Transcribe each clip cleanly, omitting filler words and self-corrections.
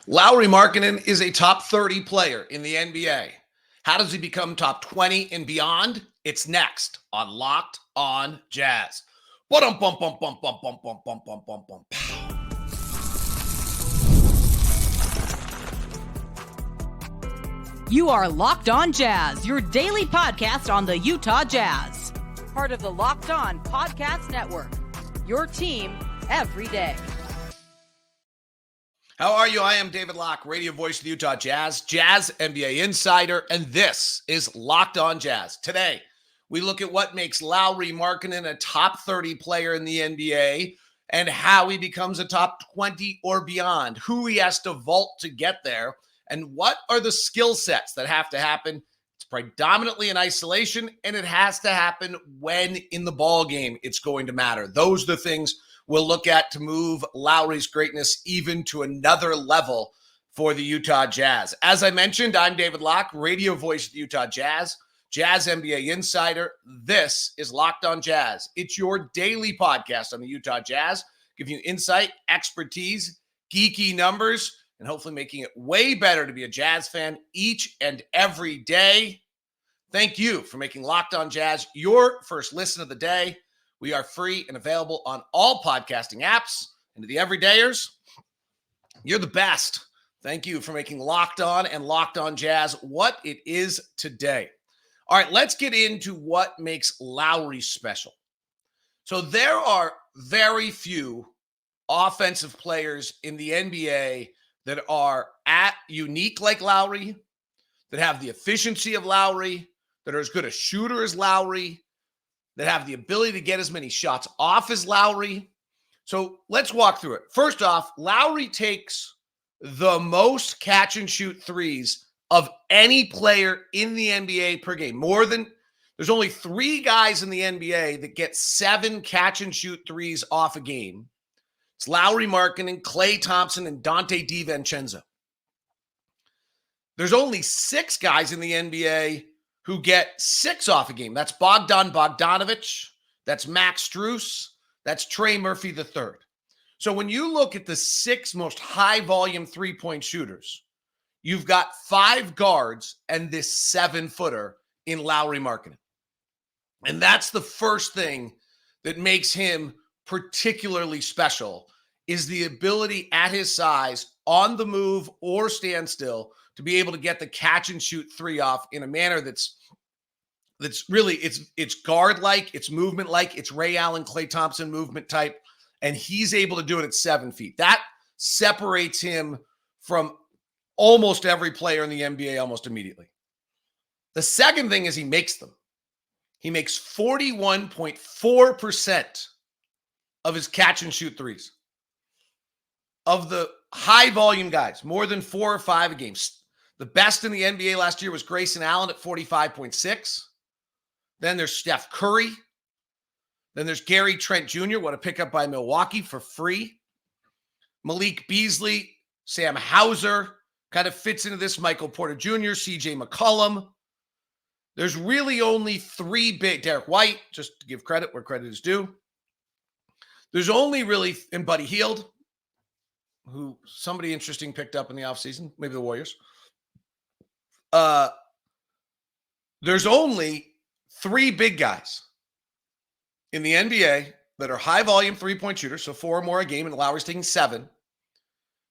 Lauri Markkanen is a top 30 player in the NBA. How does he become top 20 and beyond? It's next on Locked On Jazz. Bum bum bum bum bum bum bum bum bum bum bum. You are Locked On Jazz, your daily podcast on the Utah Jazz. Part of the Locked On Podcast Network. Your team every day. How are you? I am David Locke, radio voice of the Utah Jazz, Jazz NBA insider, and this is Locked On Jazz. Today, we look at what makes Lauri Markkanen a top 30 player in the NBA and how he becomes a top 20 or beyond, who he has to vault to get there, and what are the skill sets that have to happen. It's predominantly in isolation, and it has to happen when in the ball game it's going to matter. Those are the things we'll look at to move Lauri's greatness even to another level for the Utah Jazz. As I mentioned, I'm David Locke, radio voice of the Utah Jazz, Jazz NBA insider. This is Locked On Jazz. It's your daily podcast on the Utah Jazz, giving you insight, expertise, geeky numbers, and hopefully making it way better to be a Jazz fan each and every day. Thank you for making Locked On Jazz your first listen of the day. We are free and available on all podcasting apps. And to the everydayers, you're the best. Thank you for making Locked On and Locked On Jazz what it is today. All right, let's get into what makes Lauri special. So there are very few offensive players in the NBA that are unique like Lauri, that have the efficiency of Lauri, that are as good a shooter as Lauri, that have the ability to get as many shots off as Lauri. So let's walk through it. First off, Lauri takes the most catch and shoot threes of any player in the NBA per game. There's only 3 guys in the NBA that get 7 catch and shoot threes off a game. It's Lauri Markkanen, Klay Thompson, and Dante DiVincenzo. There's only 6 guys in the NBA who get 6 off a game. That's Bogdan Bogdanovic. That's Max Strus. That's Trey Murphy III. So when you look at the 6 most high-volume three-point shooters, you've got 5 guards and this 7-footer in Lauri Markkanen. And that's the first thing that makes him particularly special, is the ability at his size, on the move or stand still, to be able to get the catch and shoot 3 off in a manner that's really, it's guard-like, it's movement-like, it's Ray Allen, Klay Thompson movement type, and he's able to do it at 7 feet. That separates him from almost every player in the NBA almost immediately. The second thing is he makes them. He makes 41.4% of his catch and shoot threes. Of the high volume guys, more than 4 or 5 a game. The best in the NBA last year was Grayson Allen at 45.6. Then there's Steph Curry. Then there's Gary Trent Jr., what a pickup by Milwaukee for free. Malik Beasley, Sam Hauser kind of fits into this. Michael Porter Jr., CJ McCollum. There's really only 3 big. Derek White, just to give credit where credit is due. There's only really, and Buddy Hield, who somebody interesting picked up in the offseason, maybe the Warriors. There's only 3 big guys in the NBA that are high-volume three-point shooters, so 4 or more a game, and Lauri's taking 7,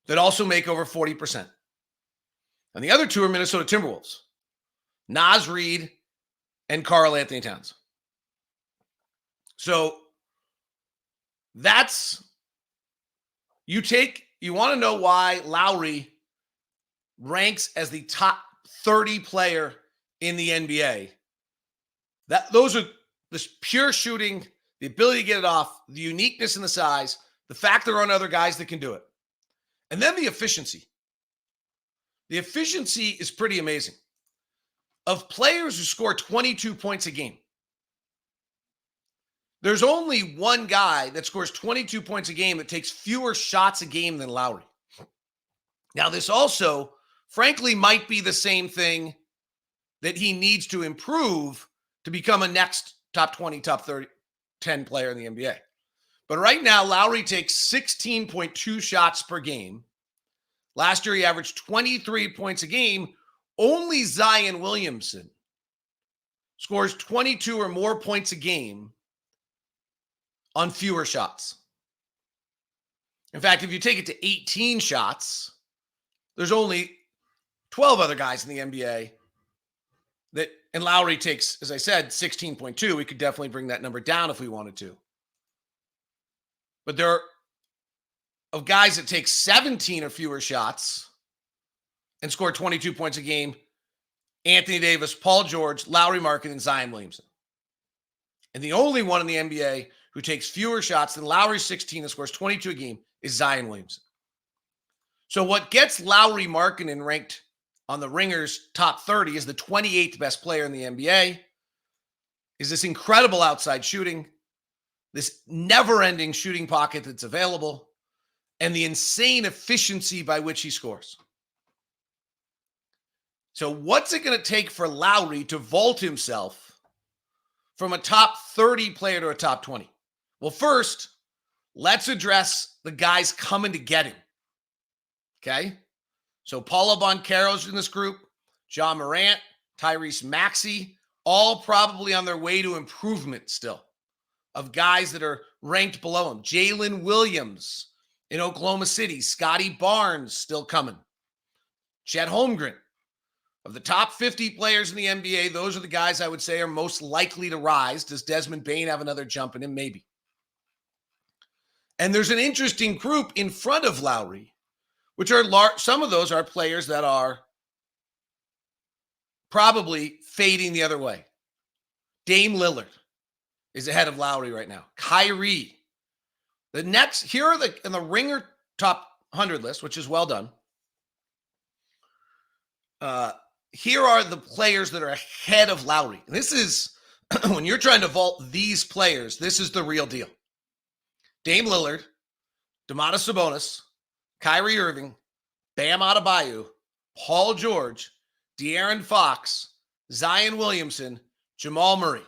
that also make over 40%. And the other 2 are Minnesota Timberwolves, Naz Reid and Karl Anthony Towns. So that's, you want to know why Lauri ranks as the top 30 player in the NBA. Those are this pure shooting, the ability to get it off, the uniqueness and the size, the fact there aren't other guys that can do it. And then the efficiency. The efficiency is pretty amazing. Of players who score 22 points a game, there's only one guy that scores 22 points a game that takes fewer shots a game than Lauri. Now, this also, frankly, might be the same thing that he needs to improve to become a next top 20, top 30, 10 player in the NBA. But right now, Lauri takes 16.2 shots per game. Last year, he averaged 23 points a game. Only Zion Williamson scores 22 or more points a game on fewer shots. In fact, if you take it to 18 shots, there's only 12 other guys in the NBA that, and Lowry takes, as I said, 16.2. We could definitely bring that number down if we wanted to. But there are of guys that take 17 or fewer shots and score 22 points a game: Anthony Davis, Paul George, Lauri Markkanen, and Zion Williamson. And the only one in the NBA who takes fewer shots than Lowry's 16 and scores 22 a game is Zion Williamson. So what gets Lauri Markkanen ranked on the Ringer's top 30 is the 28th best player in the NBA is this incredible outside shooting, this never-ending shooting pocket that's available, and the insane efficiency by which he scores. So what's it going to take for Lowry to vault himself from a top 30 player to a top 20? Well, first, let's address the guys coming to get him. Okay? So Paolo Banchero's in this group, John Morant, Tyrese Maxey, all probably on their way to improvement still, of guys that are ranked below him. Jalen Williams in Oklahoma City, Scotty Barnes still coming. Chet Holmgren. Of the top 50 players in the NBA, those are the guys I would say are most likely to rise. Does Desmond Bane have another jump in him? Maybe. And there's an interesting group in front of Lowry, which are some of those are players that are probably fading the other way. Dame Lillard is ahead of Lowry right now. Kyrie. The next, here are in the Ringer top 100 list, which is well done. Here are the players that are ahead of Lowry. This is, when you're trying to vault these players, this is the real deal. Dame Lillard, Domantas Sabonis, Kyrie Irving, Bam Adebayo, Paul George, De'Aaron Fox, Zion Williamson, Jamal Murray,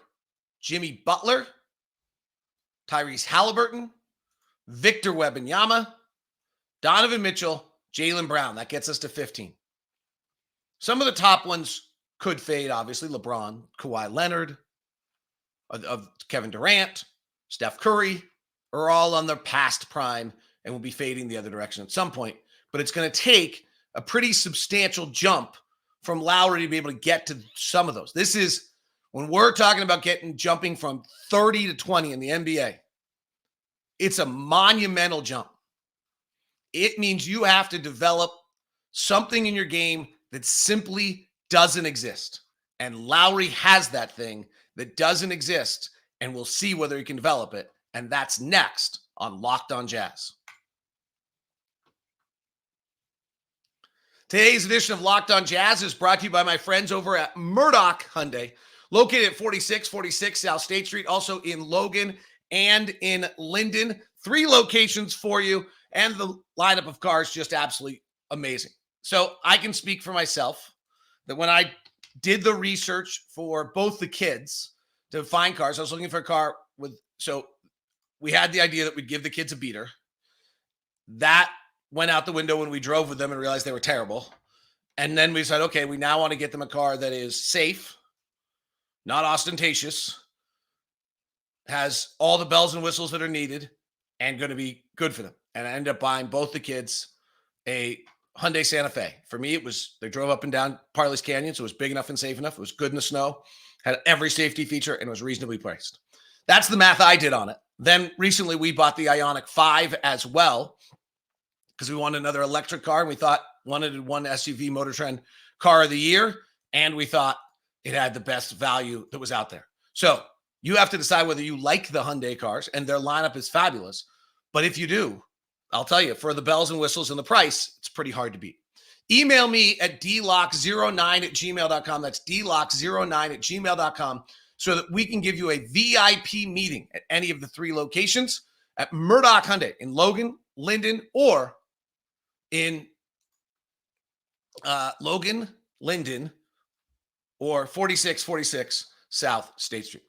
Jimmy Butler, Tyrese Halliburton, Victor Wembanyama, Donovan Mitchell, Jaylen Brown. That gets us to 15. Some of the top ones could fade, obviously. LeBron, Kawhi Leonard, of Kevin Durant, Steph Curry are all on their past prime and will be fading the other direction at some point. But it's going to take a pretty substantial jump from Lowry to be able to get to some of those. This is, when we're talking about jumping from 30 to 20 in the NBA, it's a monumental jump. It means you have to develop something in your game that simply doesn't exist. And Lowry has that thing that doesn't exist, and we'll see whether he can develop it. And that's next on Locked On Jazz. Today's edition of Locked On Jazz is brought to you by my friends over at Murdoch Hyundai, located at 4646 South State Street, also in Logan and in Linden. 3 locations for you, and the lineup of cars just absolutely amazing. So I can speak for myself that when I did the research for both the kids to find cars, I was looking for a car so we had the idea that we'd give the kids a beater. That went out the window when we drove with them and realized they were terrible. And then we said, okay, we now want to get them a car that is safe, not ostentatious, has all the bells and whistles that are needed, and going to be good for them. And I ended up buying both the kids a Hyundai Santa Fe. For me, they drove up and down Parley's Canyon, so it was big enough and safe enough. It was good in the snow, had every safety feature, and was reasonably priced. That's the math I did on it. Then recently we bought the Ioniq 5 as well because we wanted another electric car, and we wanted one SUV Motor Trend car of the year, and we thought it had the best value that was out there. So you have to decide whether you like the Hyundai cars, and their lineup is fabulous. But if you do, I'll tell you, for the bells and whistles and the price, it's pretty hard to beat. Email me at dlock09@gmail.com. That's dlock09@gmail.com so that we can give you a VIP meeting at any of the 3 locations at Murdoch Hyundai in Logan, Linden, or in Logan, Linden, or 4646 South State Street.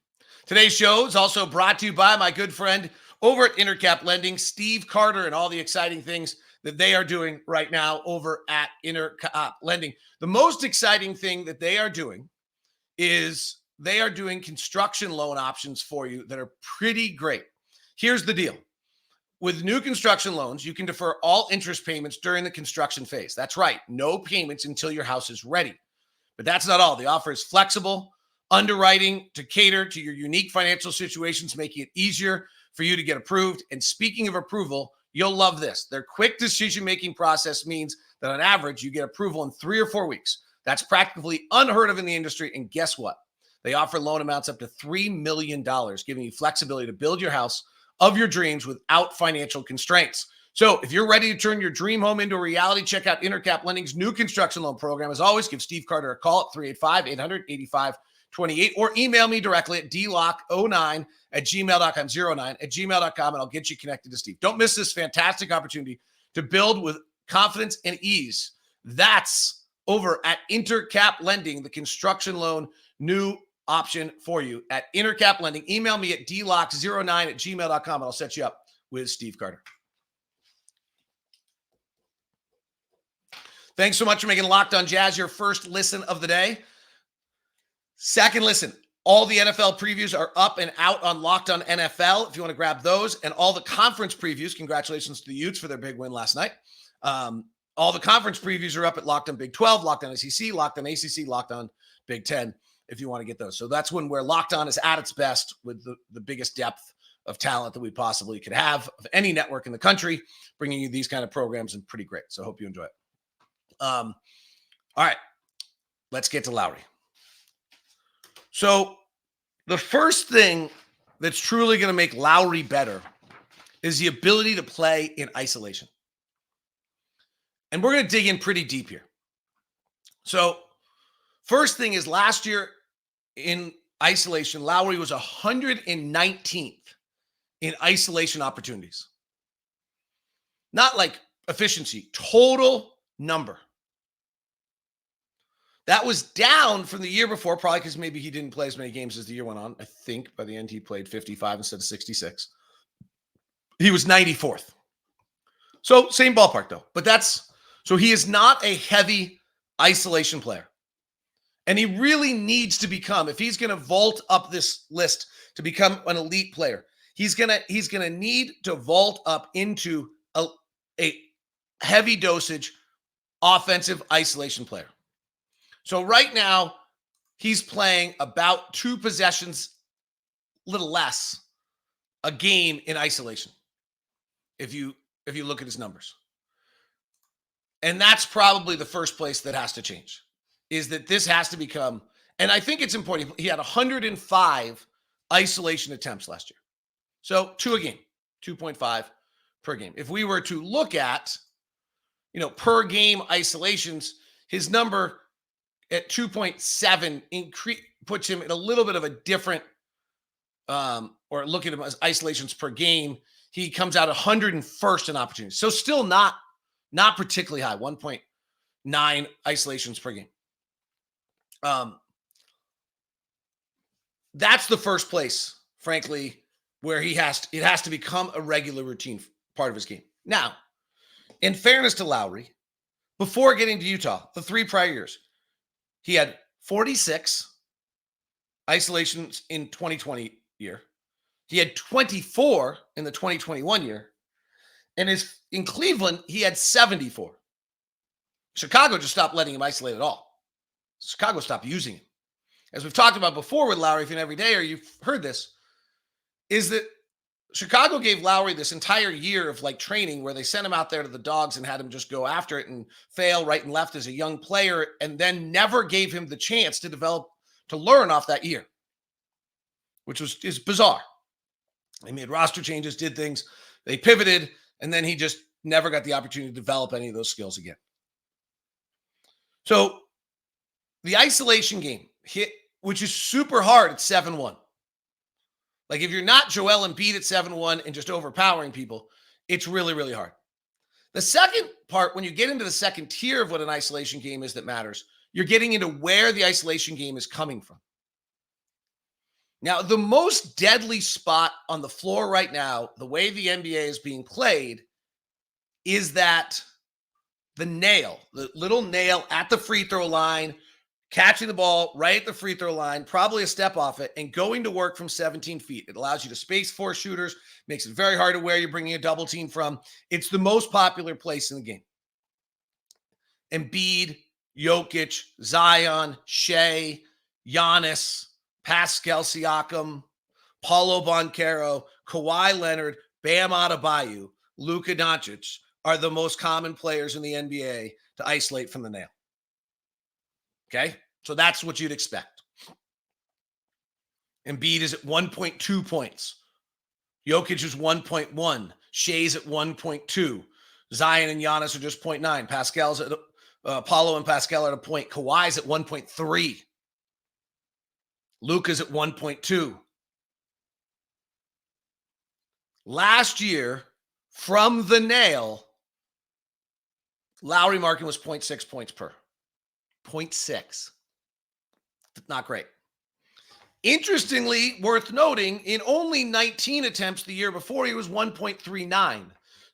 Today's show is also brought to you by my good friend over at Intercap Lending, Steve Carter and all the exciting things that they are doing right now over at Intercap Lending. The most exciting thing that they are doing is they are doing construction loan options for you that are pretty great. Here's the deal. With new construction loans, you can defer all interest payments during the construction phase. That's right. No payments until your house is ready. But that's not all. The offer is flexible, underwriting to cater to your unique financial situations, making it easier for you to get approved. And speaking of approval, you'll love this. Their quick decision-making process means that on average, you get approval in 3 or 4 weeks. That's practically unheard of in the industry. And guess what? They offer loan amounts up to $3 million, giving you flexibility to build your house of your dreams without financial constraints. So if you're ready to turn your dream home into a reality, check out Intercap Lending's new construction loan program. As always, give Steve Carter a call at 385-800-8528 or email me directly at dlock09@gmail.com, 09@gmail.com, and I'll get you connected to Steve. Don't miss this fantastic opportunity to build with confidence and ease. That's over at Intercap Lending, the construction loan new option for you at Intercap Lending. Email me at dlock09@gmail.com, and I'll set you up with Steve Carter. Thanks so much for making Locked On Jazz your first listen of the day. Second listen, all the NFL previews are up and out on Locked On NFL if you want to grab those, and all the conference previews. Congratulations to the Utes for their big win last night. All the conference previews are up at Locked On Big 12, Locked On SEC, Locked On ACC, Locked On Big 10 if you want to get those. So that's when where Locked On is at its best with the biggest depth of talent that we possibly could have of any network in the country, bringing you these kind of programs, and pretty great. So I hope you enjoy it. All right, let's get to Lowry. So the first thing that's truly going to make Lowry better is the ability to play in isolation. And we're going to dig in pretty deep here. So first thing is last year in isolation, Lowry was 119th in isolation opportunities. Not like efficiency, total number. That was down from the year before, probably because maybe he didn't play as many games as the year went on. I think by the end he played 55 instead of 66. He was 94th. So same ballpark though. But so he is not a heavy isolation player. And he really needs to become, if he's going to vault up this list to become an elite player, he's going to need to vault up into a heavy dosage offensive isolation player. So right now, he's playing about 2 possessions, little less, a game in isolation. If you look at his numbers. And that's probably the first place that has to change, is that this has to become, and I think it's important. He had 105 isolation attempts last year. So 2 a game, 2.5 per game. If we were to look at, per game isolations, his number at 2.7 puts him in a little bit of a different, or look at him as isolations per game. He comes out 101st in opportunities. So still not particularly high, 1.9 isolations per game. That's the first place, frankly, where it has to become a regular routine part of his game. Now, in fairness to Lowry, before getting to Utah, the 3 prior years, he had 46 isolations in 2020 year. He had 24 in the 2021 year. And in Cleveland, he had 74. Chicago just stopped letting him isolate at all. Chicago stopped using him. As we've talked about before with Lowry, if you're every day or you've heard this, is that Chicago gave Lowry this entire year of training where they sent him out there to the dogs and had him just go after it and fail right and left as a young player, and then never gave him the chance to develop, to learn off that year, which is bizarre. They made roster changes, did things, they pivoted, and then he just never got the opportunity to develop any of those skills again. So the isolation game hit, which is super hard at 7-1. Like if you're not Joel Embiid at 7-1 and just overpowering people, it's really, really hard. The second part, when you get into the second tier of what an isolation game is that matters, you're getting into where the isolation game is coming from. Now, the most deadly spot on the floor right now, the way the NBA is being played, is that the little nail at the free throw line, catching the ball right at the free throw line, probably a step off it, and going to work from 17 feet. It allows you to space 4 shooters, makes it very hard to where you're bringing a double team from. It's the most popular place in the game. Embiid, Jokic, Zion, Shea, Giannis, Pascal Siakam, Paulo Banchero, Kawhi Leonard, Bam Adebayo, Luka Doncic are the most common players in the NBA to isolate from the nail. Okay? So that's what you'd expect. Embiid is at 1.2 points. Jokic is 1.1. Shea's at 1.2. Zion and Giannis are just 0.9. Pascal's at Paulo and Pascal are at a point. Kawhi's at 1.3. Luka's at 1.2. Last year, from the nail, Lauri Markkanen was 0.6 points per. 0.6. Not great. Interestingly, worth noting, in only 19 attempts the year before, he was 1.39.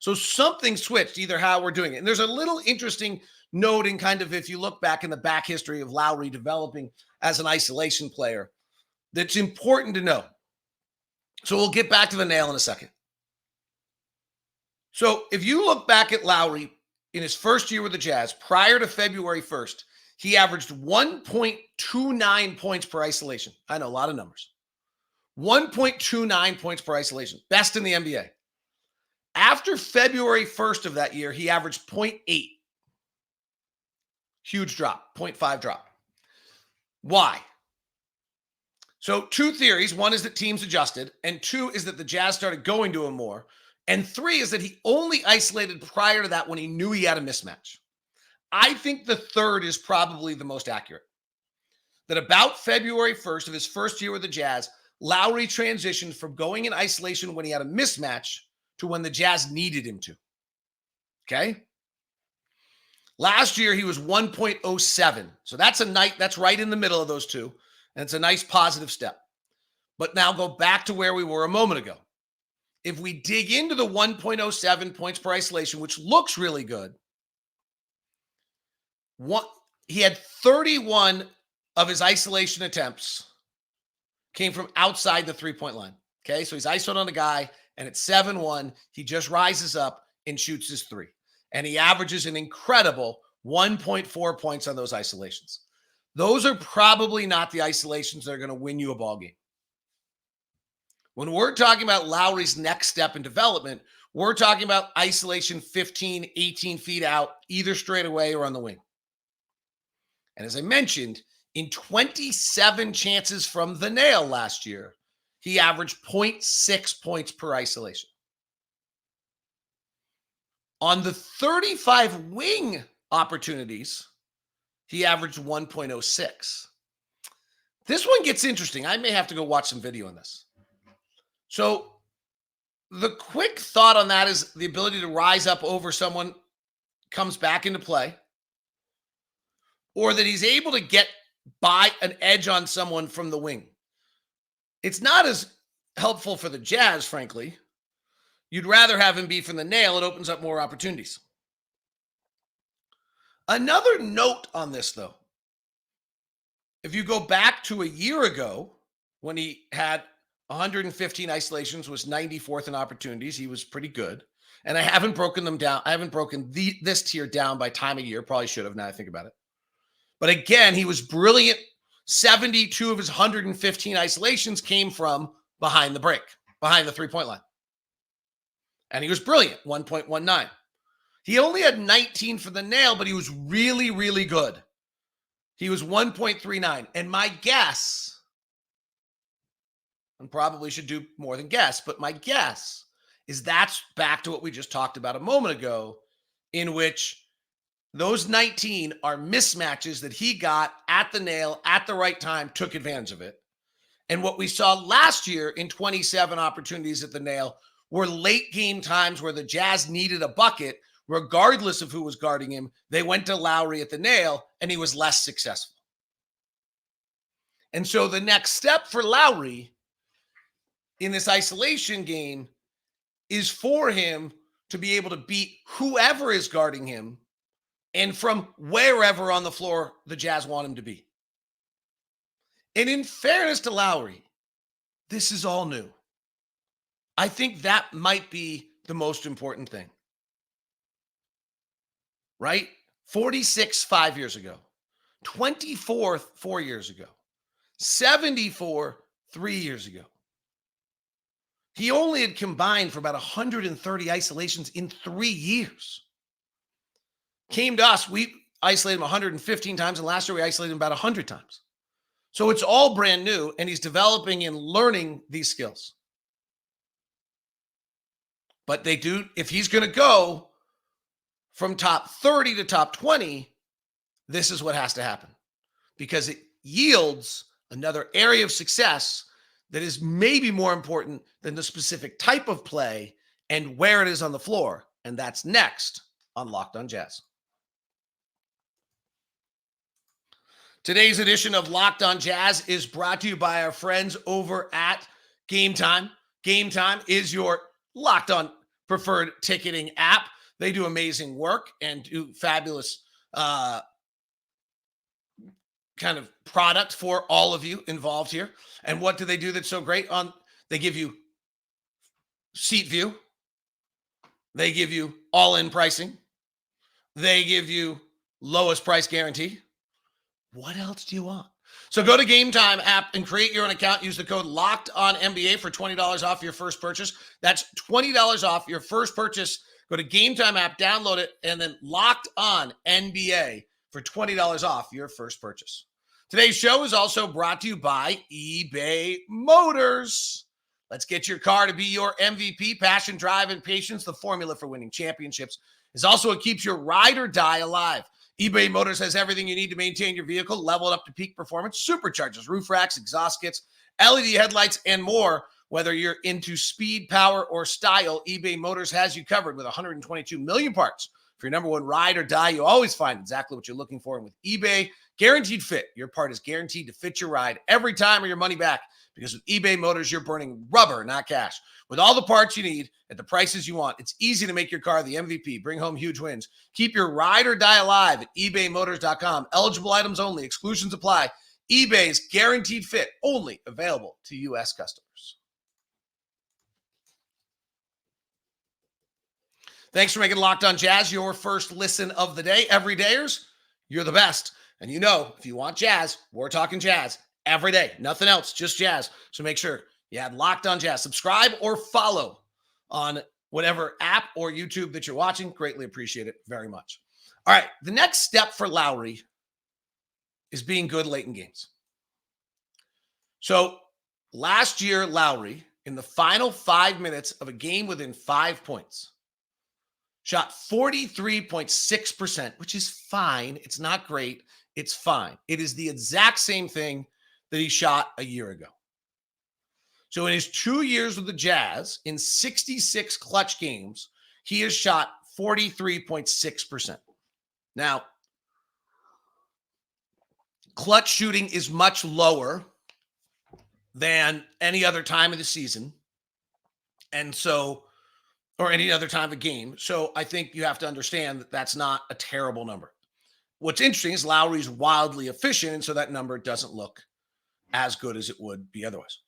So something switched, either how we're doing it. And there's a little interesting note in kind of, if you look back in the back history of Lowry developing as an isolation player, that's important to know. So we'll get back to the nail in a second. So if you look back at Lowry in his first year with the Jazz, prior to February 1st, he averaged 1.29 points per isolation. I know, a lot of numbers. 1.29 points per isolation. Best in the NBA. After February 1st of that year, he averaged 0.8. Huge drop, 0.5 drop. Why? So 2 theories. 1 is that teams adjusted, and 2 is that the Jazz started going to him more, and 3 is that he only isolated prior to that when he knew he had a mismatch. I think the 3rd is probably the most accurate. That about February 1st of his first year with the Jazz, Lowry transitioned from going in isolation when he had a mismatch to when the Jazz needed him to. Okay? Last year, he was 1.07. So that's right in the middle of those two. And it's a nice positive step. But now go back to where we were a moment ago. If we dig into the 1.07 points per isolation, which looks really good, he had 31 of his isolation attempts came from outside the three-point line. Okay, so he's isoed on a guy, and at 7-1, he just rises up and shoots his 3. And he averages an incredible 1.4 points on those isolations. Those are probably not the isolations that are going to win you a ball game. When we're talking about Lowry's next step in development, we're talking about isolation 15, 18 feet out, either straight away or on the wing. And as I mentioned, in 27 chances from the nail last year, he averaged 0.6 points per isolation. On the 35 wing opportunities, he averaged 1.06. This one gets interesting. I may have to go watch some video on this. So the quick thought on that is the ability to rise up over someone comes back into play, or that he's able to get by an edge on someone from the wing. It's not as helpful for the Jazz, frankly. You'd rather have him be from the nail. It opens up more opportunities. Another note on this, though, if you go back to a year ago when he had 115 isolations, was 94th in opportunities, he was pretty good. And I haven't broken them down. I haven't broken this tier down by time of year. Probably should have now I think about it. But again, he was brilliant. 72 of his 115 isolations came from behind the break, behind the three-point line. And he was brilliant, 1.19. He only had 19 for the nail, but he was really, really good. He was 1.39. And my guess, and probably should do more than guess, but my guess is that's back to what we just talked about a moment ago, in which those 19 are mismatches that he got at the nail at the right time, took advantage of it. And what we saw last year in 27 opportunities at the nail were late game times where the Jazz needed a bucket, regardless of who was guarding him. They went to Lowry at the nail, and he was less successful. And so the next step for Lowry in this isolation game is for him to be able to beat whoever is guarding him and from wherever on the floor the Jazz want him to be. And in fairness to Lowry, this is all new. I think that might be the most important thing. Right? 46 5 years ago, 24 4 years ago, 74 3 years ago. He only had combined for about 130 isolations in 3 years. Came to us, we isolated him 115 times, and last year we isolated him about 100 times. So it's all brand new, and he's developing and learning these skills. But they do, if he's going to go from top 30 to top 20, this is what has to happen, because it yields another area of success that is maybe more important than the specific type of play and where it is on the floor. And that's next on Locked On Jazz. Today's edition of Locked On Jazz is brought to you by our friends over at Game Time. Game Time is your Locked On preferred ticketing app. They do amazing work and do fabulous kind of product for all of you involved here. And what do they do that's so great? They give you seat view. They give you all-in pricing. They give you lowest price guarantee. What else do you want? So go to Game Time app and create your own account. Use the code LOCKEDONNBA for $20 off your first purchase. That's $20 off your first purchase. Go to Game Time app, download it, and then Locked On NBA for $20 off your first purchase. Today's show is also brought to you by eBay Motors. Let's get your car to be your MVP. Passion, drive, and patience, the formula for winning championships, is also what keeps your ride or die alive. eBay Motors has everything you need to maintain your vehicle, level it up to peak performance, superchargers, roof racks, exhaust kits, LED headlights, and more. Whether you're into speed, power, or style, eBay Motors has you covered with 122 million parts. For your number one ride or die, you always find exactly what you're looking for. And with eBay Guaranteed Fit, your part is guaranteed to fit your ride every time or your money back. Because with eBay Motors, you're burning rubber, not cash. With all the parts you need at the prices you want, it's easy to make your car the MVP. Bring home huge wins. Keep your ride or die alive at ebaymotors.com. Eligible items only. Exclusions apply. eBay's Guaranteed Fit, only available to U.S. customers. Thanks for making Locked On Jazz your first listen of the day. Everydayers, you're the best. And you know, if you want jazz, we're talking jazz every day. Nothing else, just jazz. So make sure you add Locked On Jazz. Subscribe or follow on whatever app or YouTube that you're watching. Greatly appreciate it very much. All right, the next step for Lowry is being good late in games. So last year, Lowry, in the final 5 minutes of a game within 5 points, shot 43.6%, which is fine. It's not great. It's fine. It is the exact same thing that he shot a year ago. So in his 2 years with the Jazz, in 66 clutch games, he has shot 43.6%. Now, clutch shooting is much lower than any other time of the season. And so, or any other time of a game. So I think you have to understand that that's not a terrible number. What's interesting is Lowry's wildly efficient, and so that number doesn't look as good as it would be otherwise.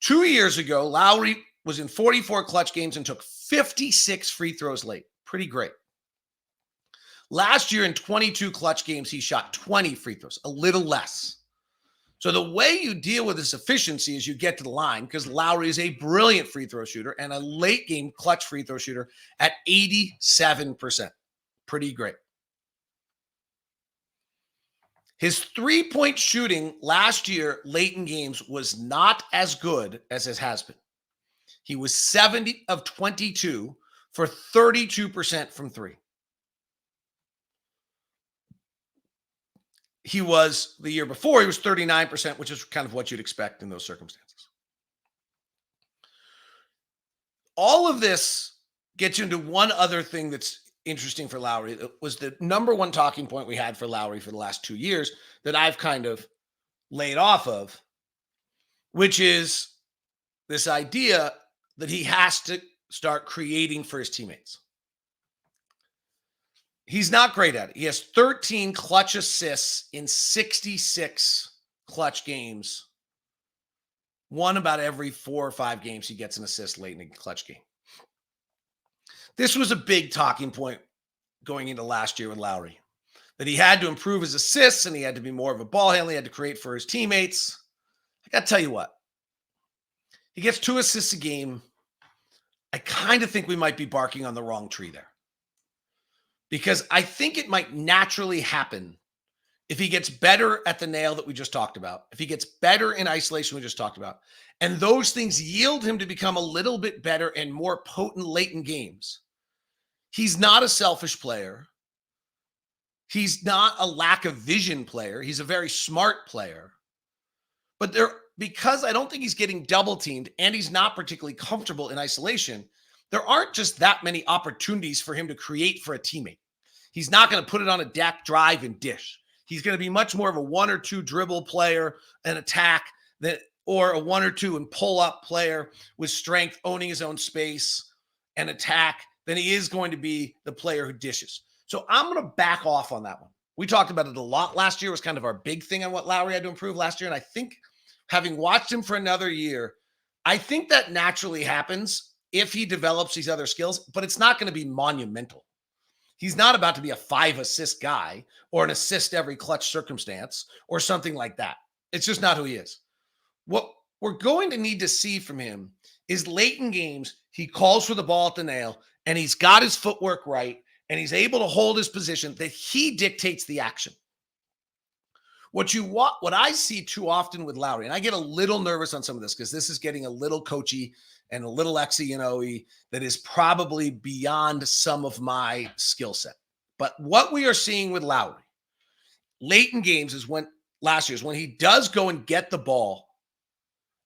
2 years ago, Lowry was in 44 clutch games and took 56 free throws late. Pretty great. Last year in 22 clutch games, he shot 20 free throws, a little less. So the way you deal with this efficiency is you get to the line, because Lowry is a brilliant free throw shooter and a late game clutch free throw shooter at 87%. Pretty great. His three-point shooting last year late in games was not as good as it has been. He was 70 of 22 for 32% from three. He was, the year before, he was 39%, which is kind of what you'd expect in those circumstances. All of this gets you into one other thing that's interesting for Lowry. It was the number one talking point we had for Lowry for the last 2 years that I've kind of laid off of, which is this idea that he has to start creating for his teammates. He's not great at it. He has 13 clutch assists in 66 clutch games. One about every 4 or 5 games he gets an assist late in a clutch game. This was a big talking point going into last year with Lowry, that he had to improve his assists and he had to be more of a ball handler. He had to create for his teammates. I got to tell you what, he gets 2 assists a game. I kind of think we might be barking on the wrong tree there, because I think it might naturally happen if he gets better at the nail that we just talked about, if he gets better in isolation we just talked about, and those things yield him to become a little bit better and more potent late in games. He's not a selfish player. He's not a lack of vision player. He's a very smart player. But because I don't think he's getting double teamed and he's not particularly comfortable in isolation, there aren't just that many opportunities for him to create for a teammate. He's not going to put it on a deck, drive, and dish. He's going to be much more of a 1 or 2 dribble player and attack, or a 1 or 2 and pull up player with strength, owning his own space and attack, than he is going to be the player who dishes. So I'm going to back off on that one. We talked about it a lot last year. It was kind of our big thing on what Lowry had to improve last year. And I think, having watched him for another year, I think that naturally happens if he develops these other skills, but it's not going to be monumental. He's not about to be a 5-assist guy or an assist every clutch circumstance or something like that. It's just not who he is. What we're going to need to see from him is late in games, he calls for the ball at the nail and he's got his footwork right and he's able to hold his position, that he dictates the action. What I see too often with Lowry, and I get a little nervous on some of this because this is getting a little coachy and a little XE that is probably beyond some of my skill set. But what we are seeing with Lowry late in games is when he does go and get the ball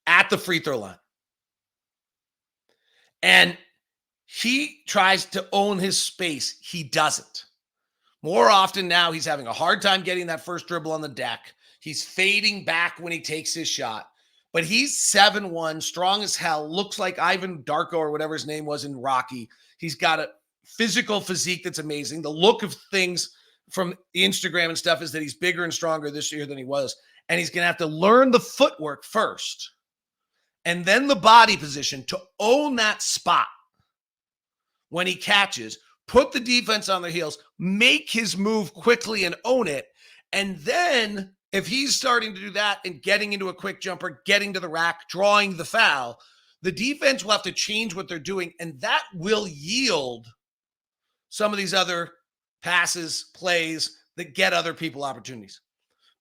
at the free throw line. And he tries to own his space. He doesn't. More often now, he's having a hard time getting that first dribble on the deck. He's fading back when he takes his shot. But he's 7'1", strong as hell, looks like Ivan Darko or whatever his name was in Rocky. He's got a physical physique that's amazing. The look of things from Instagram and stuff is that he's bigger and stronger this year than he was. And he's going to have to learn the footwork first and then the body position to own that spot when he catches, put the defense on their heels, make his move quickly and own it. And then if he's starting to do that and getting into a quick jumper, getting to the rack, drawing the foul, the defense will have to change what they're doing. And that will yield some of these other passes, plays that get other people opportunities.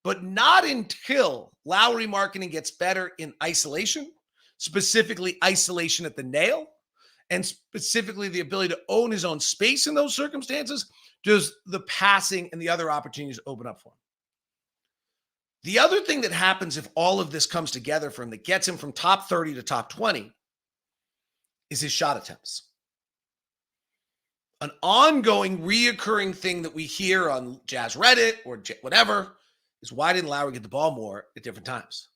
But not until Lauri Markkanen gets better in isolation, specifically isolation at the nail, and specifically the ability to own his own space in those circumstances, does the passing and the other opportunities open up for him. The other thing that happens if all of this comes together for him that gets him from top 30 to top 20 is his shot attempts. An ongoing, reoccurring thing that we hear on Jazz Reddit or whatever is, why didn't Lowry get the ball more at different times?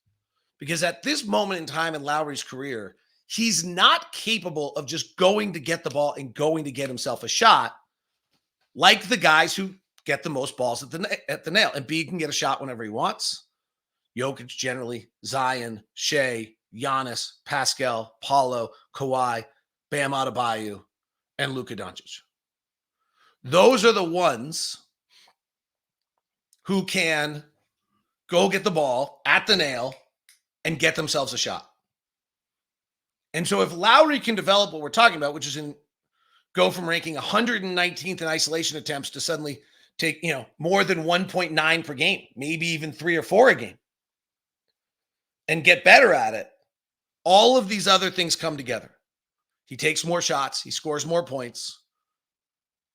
Because at this moment in time in Lowry's career, he's not capable of just going to get the ball and going to get himself a shot like the guys who get the most balls at the nail. And Embiid can get a shot whenever he wants. Jokic generally, Zion, Shea, Giannis, Pascal, Paulo, Kawhi, Bam Adebayo, and Luka Doncic. Those are the ones who can go get the ball at the nail and get themselves a shot. And so if Lowry can develop what we're talking about, which is go from ranking 119th in isolation attempts to suddenly take, more than 1.9 per game, maybe even 3 or 4 a game, and get better at it, all of these other things come together. He takes more shots. He scores more points.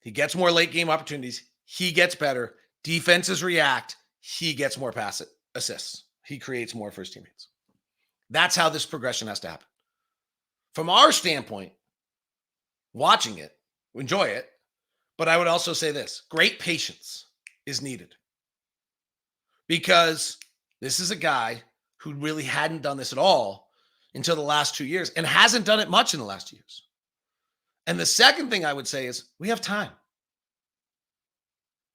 He gets more late game opportunities. He gets better. Defenses react. He gets more pass assists. He creates more for his teammates. That's how this progression has to happen. From our standpoint, watching it, enjoy it, but I would also say this: great patience is needed, because this is a guy who really hadn't done this at all until the last 2 years and hasn't done it much in the last 2 years. And the second thing I would say is we have time.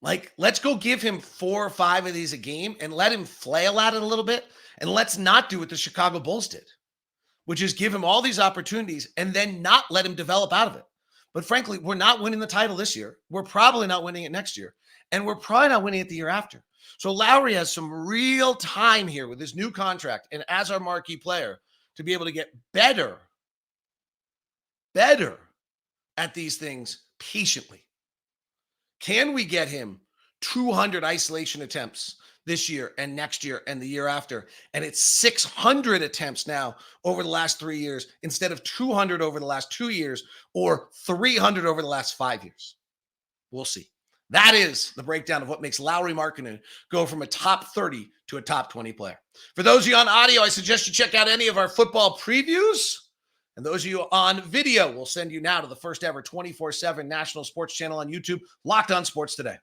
Like, let's go give him 4 or 5 of these a game and let him flail at it a little bit. And let's not do what the Chicago Bulls did, which is give him all these opportunities and then not let him develop out of it. But frankly, we're not winning the title this year. We're probably not winning it next year. And we're probably not winning it the year after. So Lowry has some real time here with his new contract and as our marquee player to be able to get better at these things patiently. Can we get him 200 isolation attempts this year and next year and the year after? And it's 600 attempts now over the last 3 years instead of 200 over the last 2 years or 300 over the last 5 years. We'll see. That is the breakdown of what makes Lauri Markkanen go from a top 30 to a top 20 player. For those of you on audio, I suggest you check out any of our football previews. And those of you on video, we'll send you now to the first ever 24/7 national sports channel on YouTube, Locked On Sports Today.